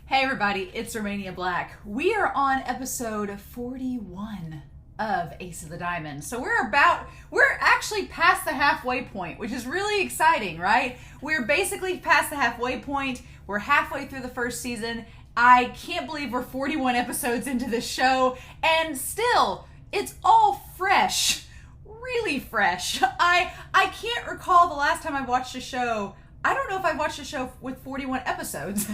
Hey everybody, it's Romania Black. We are on episode 41 of Ace of the Diamond. So we're actually past the halfway point, which is really exciting, right? We're basically past the halfway point. We're halfway through the first season. I can't believe we're 41 episodes into this show, and still, it's all fresh. Really fresh. I can't recall the last time I watched a show. I don't know if I watched a show with 41 episodes.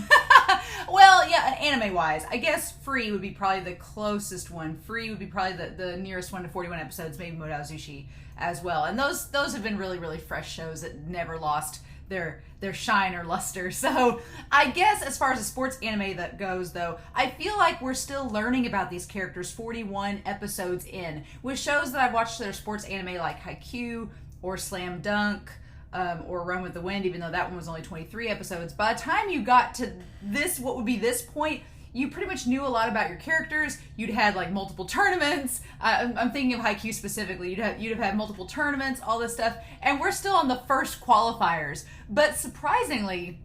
Well, yeah, anime-wise. I guess Free would be probably the closest one. Free would be probably the nearest one to 41 episodes, maybe Modazushi as well. And those have been really, really fresh shows that never lost their shine or luster. So I guess as far as the sports anime that goes, though, I feel like we're still learning about these characters 41 episodes in. With shows that I've watched that are sports anime like Haikyuu or Slam Dunk, or Run with the Wind, even though that one was only 23 episodes. By the time you got to this, what would be this point, you pretty much knew a lot about your characters. You'd had like multiple tournaments. I'm thinking of Haikyuu specifically. You'd have had multiple tournaments, all this stuff, and we're still on the first qualifiers. But surprisingly,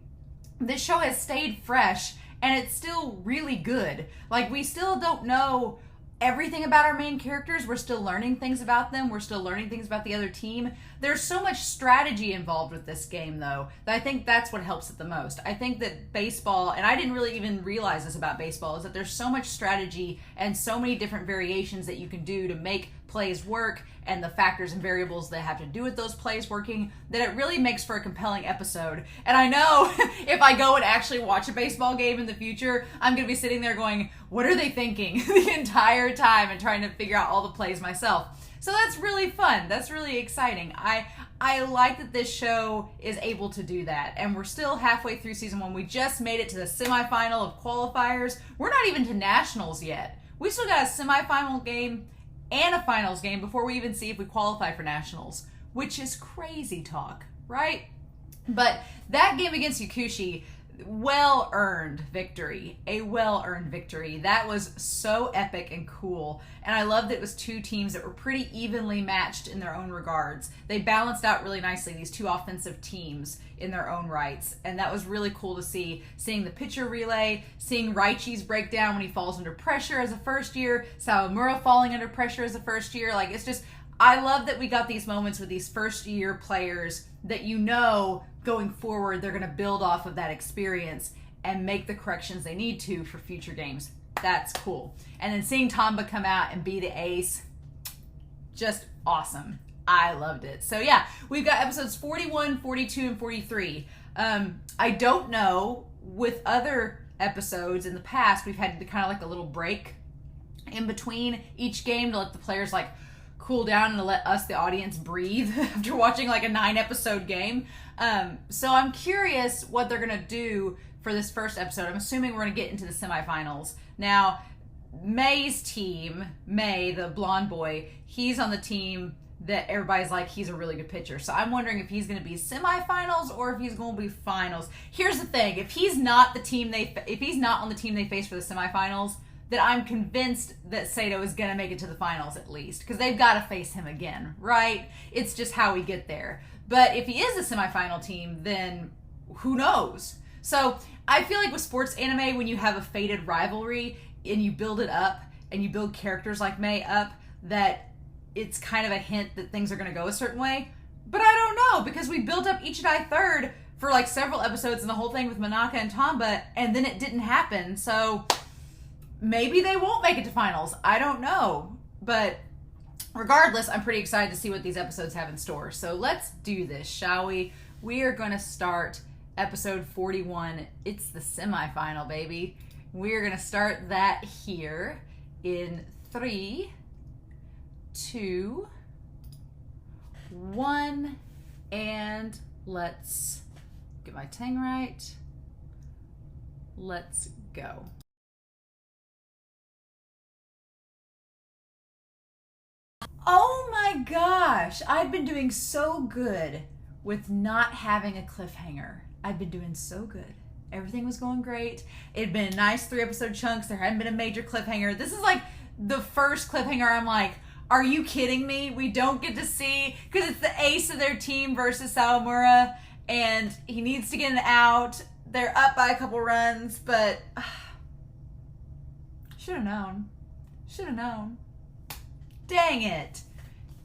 this show has stayed fresh, and it's still really good. Like, we still don't know everything about our main characters. We're still learning things about them. We're still learning things about the other team. There's so much strategy involved with this game, though, that I think that's what helps it the most. I think that baseball, and I didn't really even realize this about baseball, is that there's so much strategy and so many different variations that you can do to make plays work, and the factors and variables that have to do with those plays working, that it really makes for a compelling episode. And I know if I go and actually watch a baseball game in the future, I'm going to be sitting there going, what are they thinking the entire time, and trying to figure out all the plays myself. So that's really fun. That's really exciting. I like that this show is able to do that. And we're still halfway through season 1. We just made it to the semifinal of qualifiers. We're not even to nationals yet. We still got a semifinal game and a finals game before we even see if we qualify for nationals, which is crazy talk, right? But that game against Yakushi, well-earned victory. A well-earned victory. That was so epic and cool. And I love that it was two teams that were pretty evenly matched in their own regards. They balanced out really nicely, these two offensive teams in their own rights. And that was really cool to see. Seeing the pitcher relay, seeing Raichi's breakdown when he falls under pressure as a first year, Sawamura falling under pressure as a first year. Like, it's just, I love that we got these moments with these first year players that, you know, going forward, they're going to build off of that experience and make the corrections they need to for future games. That's cool. And then seeing Tamba come out and be the ace, just awesome. I loved it. So yeah, we've got episodes 41, 42, and 43. I don't know, with other episodes in the past, we've had kind of like a little break in between each game to let the players like cool down and to let us, the audience, breathe after watching like a 9-episode game. So I'm curious what they're going to do for this first episode. I'm assuming we're going to get into the semifinals. Now, May's team, May, the blonde boy, he's on the team that everybody's like, he's a really good pitcher. So I'm wondering if he's going to be semifinals or if he's going to be finals. Here's the thing. If he's not on the team they face for the semifinals, then I'm convinced that Seidou is going to make it to the finals at least, because they've got to face him again, right? It's just how we get there. But if he is a semifinal team, then who knows? So I feel like with sports anime, when you have a fated rivalry and you build it up and you build characters like May up, that it's kind of a hint that things are going to go a certain way. But I don't know, because we built up Ichidai third for like several episodes and the whole thing with Manaka and Tamba, and then it didn't happen. So maybe they won't make it to finals. I don't know. But regardless, I'm pretty excited to see what these episodes have in store. So let's do this, shall we? We are going to start episode 41. It's the semifinal, baby. We're going to start that here in 3, 2, 1, and let's get my tang right. Let's go. Oh my gosh, I've been doing so good with not having a cliffhanger. I've been doing so good. Everything was going great. It had been a nice 3-episode chunks. There hadn't been a major cliffhanger. This is like the first cliffhanger I'm like, are you kidding me? We don't get to see, because it's the ace of their team versus Sawamura, and he needs to get an out. They're up by a couple runs, but Should have known. Should have known. Dang it.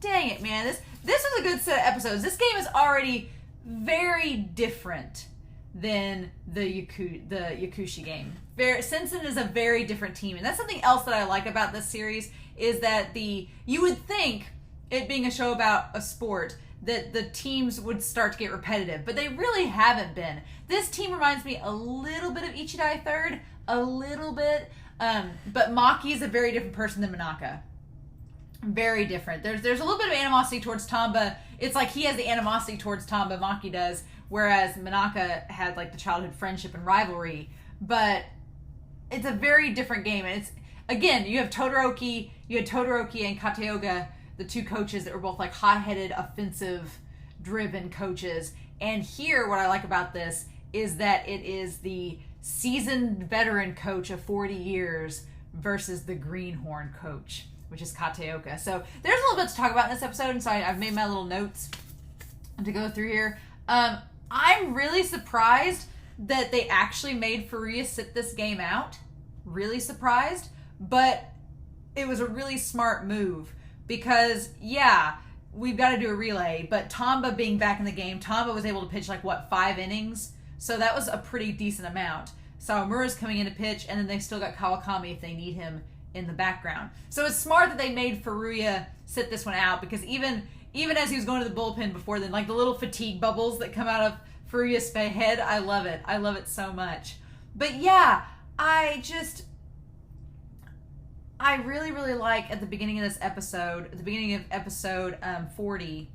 Dang it, man. This was a good set of episodes. This game is already very different than the Yakushi game. Sensen is a very different team. And that's something else that I like about this series is that you would think, it being a show about a sport, that the teams would start to get repetitive, but they really haven't been. This team reminds me a little bit of Ichidai Third, a little bit, but Maki is a very different person than Manaka. Very different. There's a little bit of animosity towards Tamba. It's like he has the animosity towards Tamba, Maki does, whereas Manaka had like the childhood friendship and rivalry. But it's a very different game, and it's, again, you have Todoroki and Kateoga, the two coaches that were both like hot-headed, offensive-driven coaches. And here, what I like about this is that it is the seasoned veteran coach of 40 years versus the greenhorn coach, which is Kateoka. So there's a little bit to talk about in this episode, and so I've made my little notes to go through here. I'm really surprised that they actually made Furuya sit this game out. Really surprised, but it was a really smart move. Because, yeah, we've got to do a relay, but Tamba being back in the game, Tamba was able to pitch 5 innings, so that was a pretty decent amount. Sawamura's coming in to pitch, and then they still got Kawakami if they need him in the background. So it's smart that they made Furuya sit this one out, because even as he was going to the bullpen before then, the little fatigue bubbles that come out of Furuya's head, I love it. I love it so much. But yeah, I really, really like at the beginning of this episode, at the beginning of episode 40,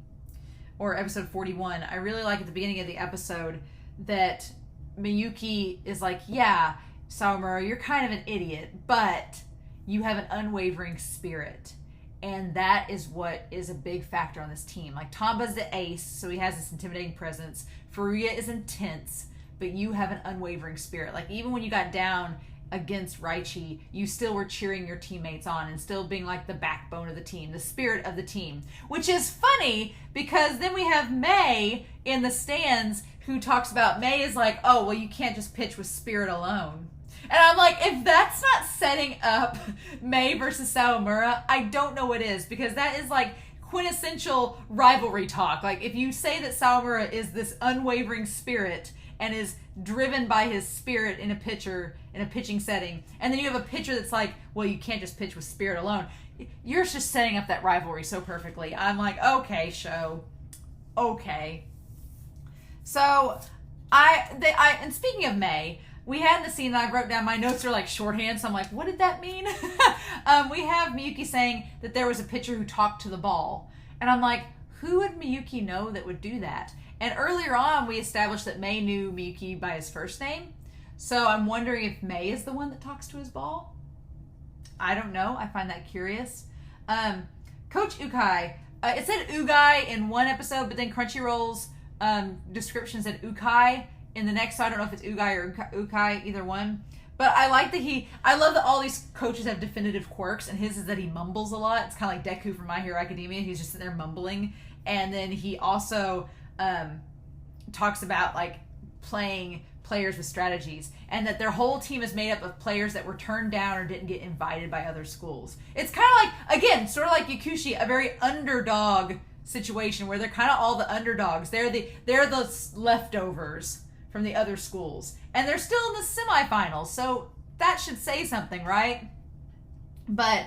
or episode 41, I really like at the beginning of the episode that Miyuki is like, yeah, Sawamura, you're kind of an idiot, but you have an unwavering spirit. And that is what is a big factor on this team. Tamba's the ace, so he has this intimidating presence. Furuya is intense, but you have an unwavering spirit. Even when you got down against Raichi, you still were cheering your teammates on and still being the backbone of the team, the spirit of the team. Which is funny because then we have May in the stands who talks about, May is oh, well, you can't just pitch with spirit alone. And I'm like, if that's not setting up May versus Sawamura, I don't know what is, because that is quintessential rivalry talk. If you say that Sawamura is this unwavering spirit and is driven by his spirit in a pitching setting, and then you have a pitcher that's well, you can't just pitch with spirit alone, you're just setting up that rivalry so perfectly. I'm okay, show. Okay. So, and speaking of May, we had the scene that I wrote down, my notes are shorthand, so I'm what did that mean? We have Miyuki saying that there was a pitcher who talked to the ball. And I'm who would Miyuki know that would do that? And earlier on, we established that May knew Miyuki by his first name. So I'm wondering if May is the one that talks to his ball. I don't know. I find that curious. Coach Ukai. It said Ugai in one episode, but then Crunchyroll's description said Ukai in the next. So I don't know if it's Ugai or Ukai, either one. But I like that I love that all these coaches have definitive quirks, and his is that he mumbles a lot. It's kind of like Deku from My Hero Academia. He's just sitting there mumbling. And then he also talks about playing players with strategies, and that their whole team is made up of players that were turned down or didn't get invited by other schools. It's kind of again, sort of like Yakushi, a very underdog situation where they're kind of all the underdogs. They're the leftovers from the other schools, and they're still in the semifinals, so that should say something, right? But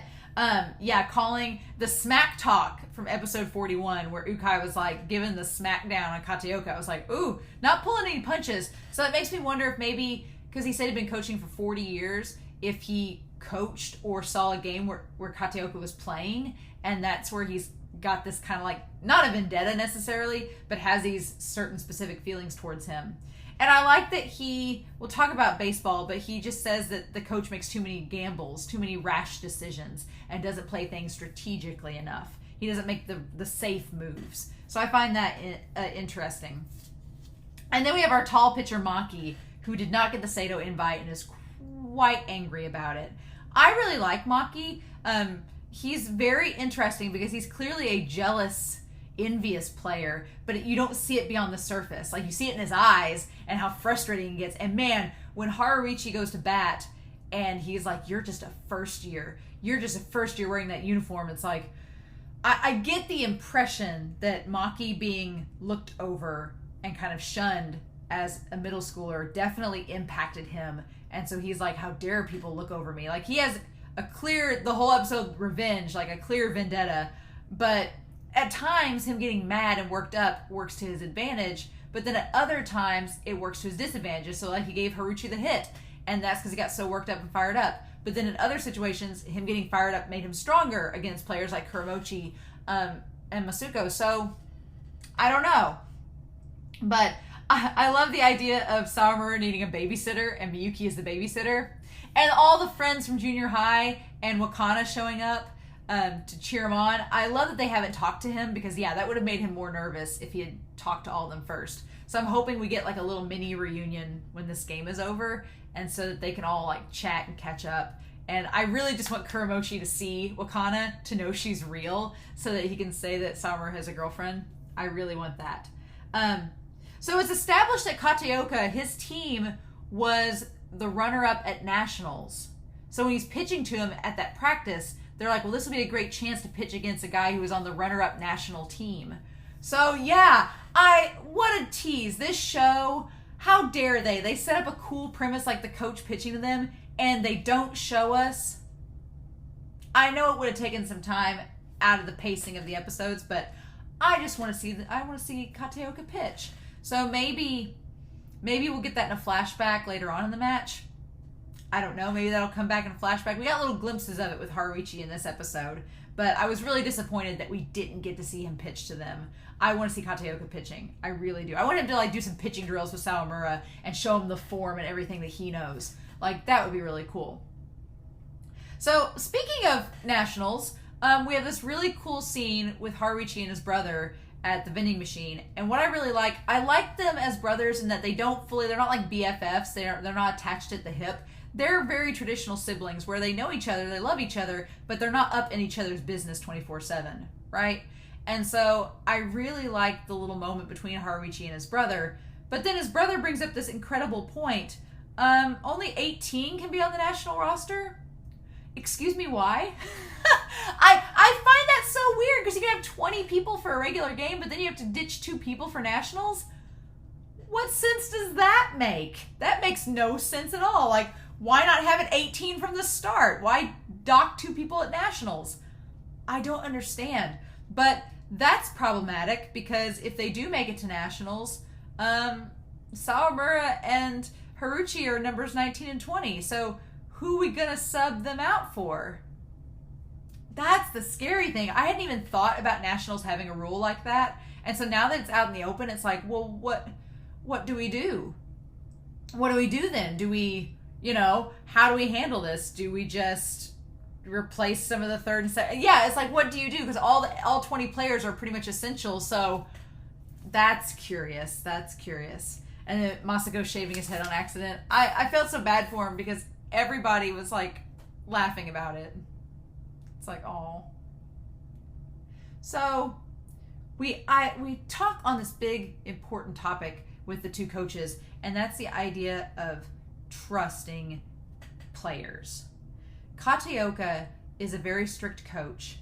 yeah, calling the smack talk from episode 41 where Ukai was giving the smackdown on Kateoka. I was ooh, not pulling any punches. So that makes me wonder if maybe, because he said he'd been coaching for 40 years, if he coached or saw a game where Kateoka was playing, and that's where he's got this kind of not a vendetta necessarily, but has these certain specific feelings towards him. And I like that we'll talk about baseball, but he just says that the coach makes too many gambles, too many rash decisions, and doesn't play things strategically enough. He doesn't make the safe moves. So I find that interesting. And then we have our tall pitcher, Maki, who did not get the Seidou invite and is quite angry about it. I really like Maki. He's very interesting because he's clearly a jealous, envious player, but you don't see it beyond the surface. You see it in his eyes and how frustrating he gets. And man, when Haraichi goes to bat, and he's like, you're just a first year wearing that uniform. It's like, I get the impression that MAKI being looked over and kind of shunned as a middle schooler definitely impacted him. And so he's like, how dare people look over me? Like, he has the whole episode, revenge, like a clear vendetta. But at times, him getting mad and worked up works to his advantage. But then at other times, it works to his disadvantage. So like, he gave Raichi the hit, and that's because he got so worked up and fired up. But then in other situations, him getting fired up made him stronger against players like Kuramochi and Masuko. So, I don't know. But I love the idea of Sawamura needing a babysitter, and Miyuki is the babysitter. And all the friends from junior high and Wakana showing up to cheer him on. I love that they haven't talked to him, because, yeah, that would have made him more nervous if he had talked to all of them first. So I'm hoping we get like a little mini reunion when this game is over, and so that they can all like chat and catch up. And I really just want Kuramochi to see Wakana, to know she's real, so that he can say that Sawamura has a girlfriend. I really want that. So it's established that Kataoka, his team, was the runner-up at Nationals. So when he's pitching to him at that practice, they're like, well, this will be a great chance to pitch against a guy who was on the runner-up national team. So yeah, what a tease. This show, how dare they? They set up a cool premise like the coach pitching to them, and they don't show us. I know it would have taken some time out of the pacing of the episodes, but I just want to see Kataoka pitch. So maybe we'll get that in a flashback later on in the match. I don't know. Maybe that'll come back in a flashback. We got little glimpses of it with Raichi in this episode, but I was really disappointed that we didn't get to see him pitch to them. I want to see Kataoka pitching. I really do. I want him to like do some pitching drills with Sawamura and show him the form and everything that he knows. Like, that would be really cool. So, speaking of nationals, we have this really cool scene with Raichi and his brother at the vending machine. And what I really like, I like them as brothers in that they're not like BFFs. They're not attached at the hip. They're very traditional siblings where they know each other, they love each other, but they're not up in each other's business 24/7, right? And so I really like the little moment between Raichi and his brother. But then his brother brings up this incredible point. Only 18 can be on the national roster? Excuse me, why? I find that so weird, because you can have 20 people for a regular game, but then you have to ditch 2 people for nationals? What sense does that make? That makes no sense at all. Like, why not have it 18 from the start? Why dock 2 people at nationals? I don't understand. But that's problematic, because if they do make it to nationals, Sawamura and Haruchi are numbers 19 and 20. So who are we going to sub them out for? That's the scary thing. I hadn't even thought about nationals having a rule like that. And so now that it's out in the open, it's like, well, what do we do? What do we do then? Do we, how do we handle this? Do we just replace some of the third and second? Yeah, it's like, what do you do? Because all 20 players are pretty much essential. So that's curious. That's curious. And then Masako shaving his head on accident. I felt so bad for him, because everybody was like laughing about it. It's like, oh. So we talk on this big important topic with the 2 coaches, and that's the idea of trusting players. Kataoka is a very strict coach,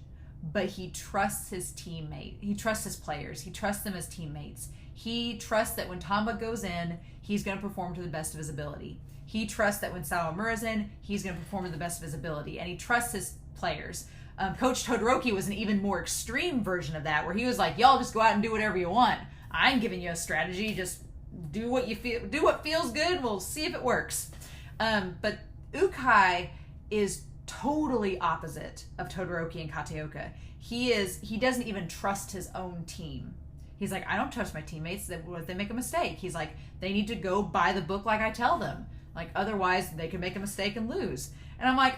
but he trusts his teammate. He trusts his players. He trusts them as teammates. He trusts that when Tamba goes in, he's going to perform to the best of his ability. He trusts that when Sawamura's in, he's going to perform to the best of his ability. And he trusts his players. Coach Todoroki was an even more extreme version of that, where he was like, y'all just go out and do whatever you want. I ain't giving you a strategy. Just do what feels good. We'll see if it works. But Ukai is totally opposite of Todoroki and Kataoka. He doesn't even trust his own team. He's like, I don't trust my teammates. What if they make a mistake? He's like, they need to go by the book like I tell them. Like, otherwise they could make a mistake and lose. And I'm like,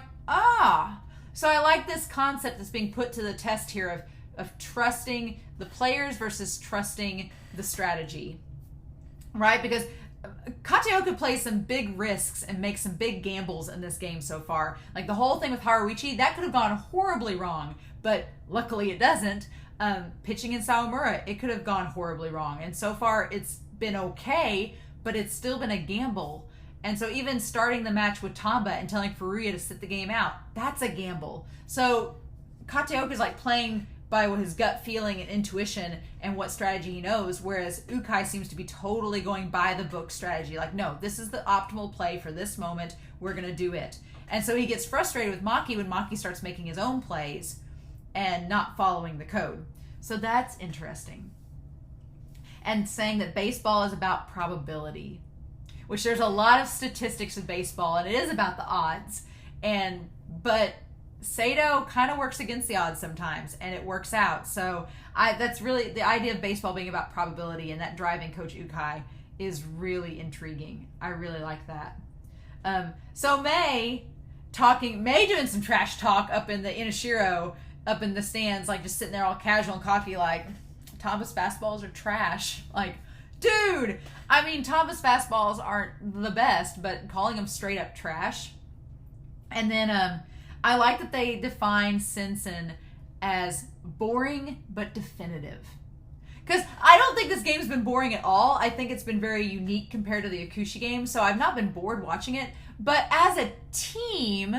So I like this concept that's being put to the test here of trusting the players versus trusting the strategy, right? Because Kataoka plays some big risks and makes some big gambles in this game so far. Like the whole thing with Haruichi, that could have gone horribly wrong, but luckily it doesn't. Pitching in Sawamura, it could have gone horribly wrong. And so far it's been okay, but it's still been a gamble. And so even starting the match with Tamba and telling Furuya to sit the game out, that's a gamble. So Kataoka is like playing by his gut feeling and intuition and what strategy he knows, whereas Ukai seems to be totally going by the book strategy. Like, no, this is the optimal play for this moment. We're going to do it. And so he gets frustrated with Maki when Maki starts making his own plays and not following the code. So that's interesting. And saying that baseball is about probability, which there's a lot of statistics in baseball, and it is about the odds. But Seidou kind of works against the odds sometimes, and it works out. So that's really the idea of baseball being about probability, and that driving Coach Ukai is really intriguing. I really like that. So May doing some trash talk up in the Inashiro, up in the stands, like just sitting there all casual and cocky, like, Tamba's fastballs are trash. Like, dude, I mean, Tamba's fastballs aren't the best, but calling them straight up trash. And then I like that they define Sensen as boring but definitive. Because I don't think this game's been boring at all. I think it's been very unique compared to the Akushi game, so I've not been bored watching it. But as a team,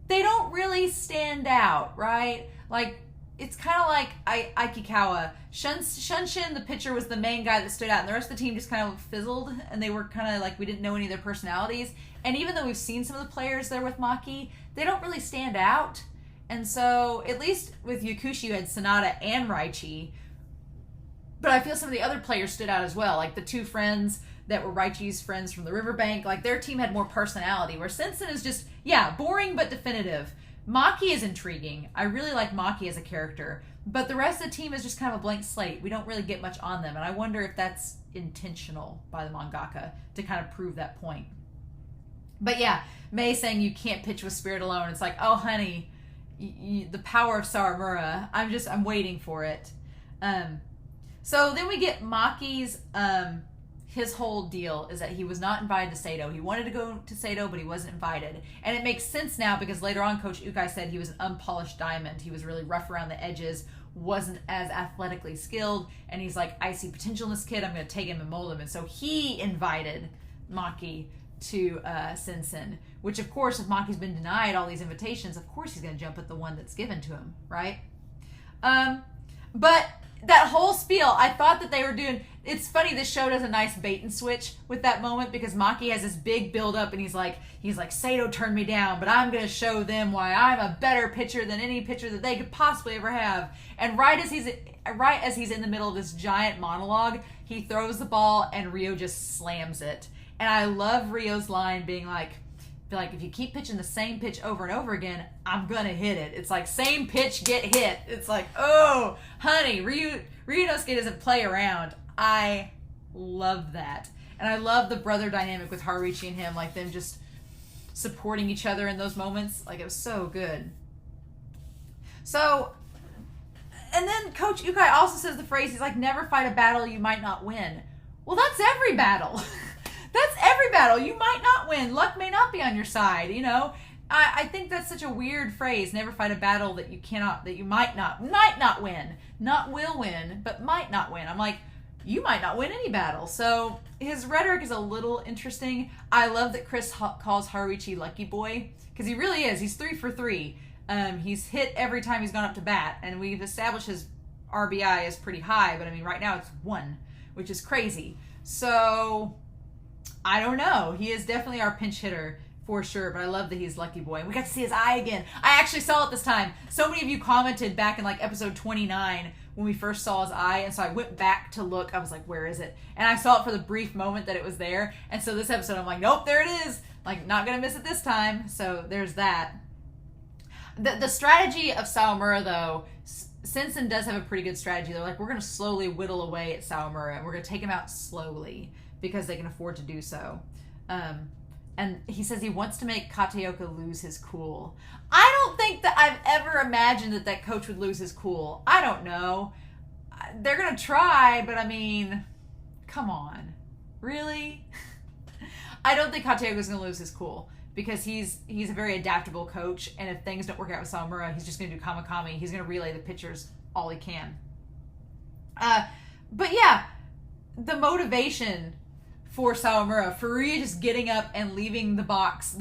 they don't really stand out, right? Like, it's kind of like Aikikawa. Shunshin, the pitcher, was the main guy that stood out, and the rest of the team just kind of fizzled, and they were kind of like, we didn't know any of their personalities. And even though we've seen some of the players there with Maki, they don't really stand out. And so, at least with Yakushi, you had Sanada and Raichi. But I feel some of the other players stood out as well. Like the two friends that were Raichi's friends from the riverbank. Like, their team had more personality. Where Sensen is just, boring but definitive. Maki is intriguing. I really like Maki as a character. But the rest of the team is just kind of a blank slate. We don't really get much on them. And I wonder if that's intentional by the mangaka to kind of prove that point. But May saying you can't pitch with spirit alone. It's like, oh, honey, the power of Sawamura. I'm waiting for it. So then we get Maki's, his whole deal is that he was not invited to Seidou. He wanted to go to Seidou, but he wasn't invited. And it makes sense now because later on Coach Ukai said he was an unpolished diamond. He was really rough around the edges, wasn't as athletically skilled. And he's like, I see potential in this kid. I'm going to take him and mold him. And so he invited Maki to Sensen, which of course, if Maki's been denied all these invitations, of course he's going to jump at the one that's given to him, right? But that whole spiel, I thought that they were doing... It's funny, this show does a nice bait and switch with that moment because Maki has this big build up and he's like, Seidou turned me down, but I'm going to show them why I'm a better pitcher than any pitcher that they could possibly ever have. And right as he's in the middle of this giant monologue, he throws the ball and Ryo just slams it. And I love Ryo's line being like, if you keep pitching the same pitch over and over again, I'm going to hit it. It's like, same pitch, get hit. It's like, oh, honey, Ryunosuke doesn't play around. I love that. And I love the brother dynamic with Hariichi and him, like them just supporting each other in those moments. Like, it was so good. So, and then Coach Ukai also says the phrase, he's like, never fight a battle you might not win. Well, that's every battle. That's every battle. You might not win. Luck may not be on your side, you know? I think that's such a weird phrase. Never fight a battle that you might not win. Not will win, but might not win. I'm like, you might not win any battle. So his rhetoric is a little interesting. I love that Chris calls Hariichi Lucky Boy, because he really is. He's 3 for 3. He's hit every time he's gone up to bat, and we've established his RBI is pretty high, but I mean, right now it's 1, which is crazy. So I don't know. He is definitely our pinch hitter for sure, but I love that he's Lucky Boy. And we got to see his eye again. I actually saw it this time. So many of you commented back in like episode 29 when we first saw his eye, and so I went back to look. I was like, where is it? And I saw it for the brief moment that it was there. And so this episode, I'm like, nope, there it is. Like, not going to miss it this time. So there's that. The strategy of Sawamura, though, Sensen does have a pretty good strategy. They're like, we're going to slowly whittle away at Sawamura, and we're going to take him out slowly because they can afford to do so. And he says he wants to make Kataoka lose his cool. I don't think that I've ever imagined that coach would lose his cool. I don't know. They're going to try, but I mean, come on. Really? I don't think Kataoka's going to lose his cool because he's a very adaptable coach, and if things don't work out with Sawamura, he's just going to do Kamakami. He's going to relay the pitchers all he can. But yeah, the motivation for Sawamura. Furuya just getting up and leaving the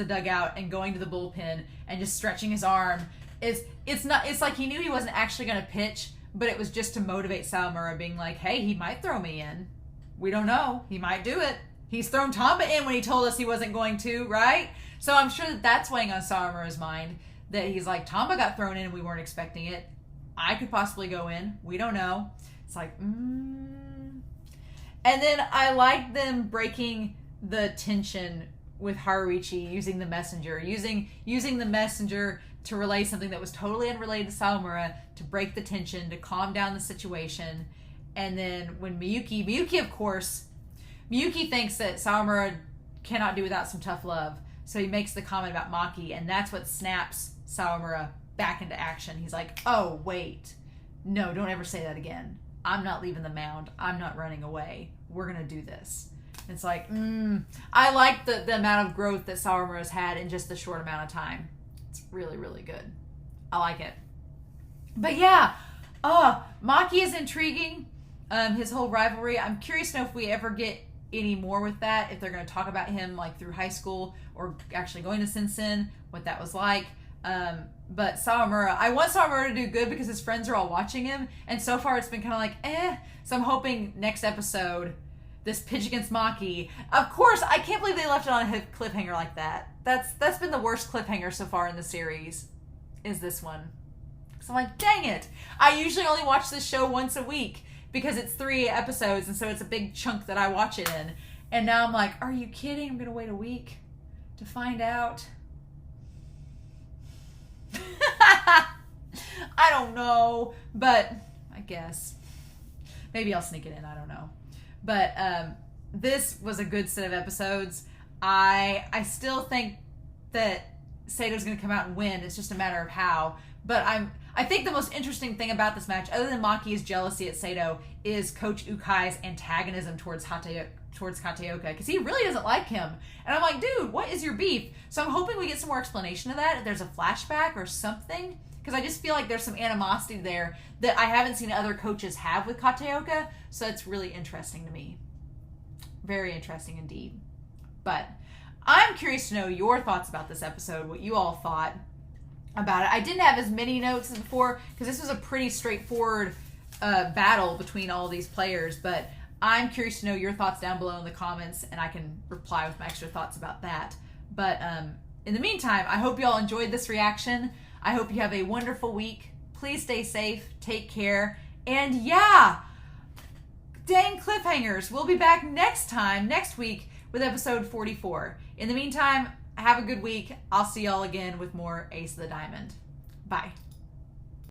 dugout, and going to the bullpen and just stretching his arm. It's like he knew he wasn't actually going to pitch, but it was just to motivate Sawamura, being like, hey, he might throw me in. We don't know. He might do it. He's thrown Tamba in when he told us he wasn't going to, right? So I'm sure that's weighing on Sawamura's mind, that he's like, Tamba got thrown in and we weren't expecting it. I could possibly go in. We don't know. It's like, And then I like them breaking the tension with Hariichi, using the messenger, using the messenger to relay something that was totally unrelated to Sawamura, to break the tension, to calm down the situation. And then when Miyuki, of course, Miyuki thinks that Sawamura cannot do without some tough love. So he makes the comment about Maki, and that's what snaps Sawamura back into action. He's like, oh, wait. No, don't ever say that again. I'm not leaving the mound. I'm not running away. We're going to do this. It's like, I like the amount of growth that Sawamura's had in just the short amount of time. It's really, really good. I like it. But yeah, Maki is intriguing. His whole rivalry. I'm curious to know if we ever get any more with that, if they're going to talk about him like through high school or actually going to Sinsen, what that was like. But Sawamura, I want Sawamura to do good because his friends are all watching him, and so far it's been kind of like, So I'm hoping next episode, this pitch against Maki. Of course, I can't believe they left it on a cliffhanger like that. That's been the worst cliffhanger so far in the series, is this one. So I'm like, dang it. I usually only watch this show once a week because it's 3 episodes, and so it's a big chunk that I watch it in. And now I'm like, are you kidding? I'm going to wait a week to find out. I don't know, but I guess maybe I'll sneak it in. I don't know, but this was a good set of episodes. I still think that Seidou's going to come out and win. It's just a matter of how. But I think the most interesting thing about this match, other than Maki's jealousy at Seidou, is Coach Ukai's antagonism towards Kateoka, because he really doesn't like him. And I'm like, dude, what is your beef? So I'm hoping we get some more explanation of that, if there's a flashback or something, because I just feel like there's some animosity there that I haven't seen other coaches have with Kateoka, so it's really interesting to me. Very interesting indeed. But I'm curious to know your thoughts about this episode, what you all thought about it. I didn't have as many notes as before because this was a pretty straightforward battle between all these players, but I'm curious to know your thoughts down below in the comments, and I can reply with my extra thoughts about that. But in the meantime, I hope you all enjoyed this reaction. I hope you have a wonderful week. Please stay safe, take care, and yeah, dang cliffhangers. We'll be back next week with episode 44. In the meantime, have a good week. I'll see y'all again with more Ace of the Diamond. Bye.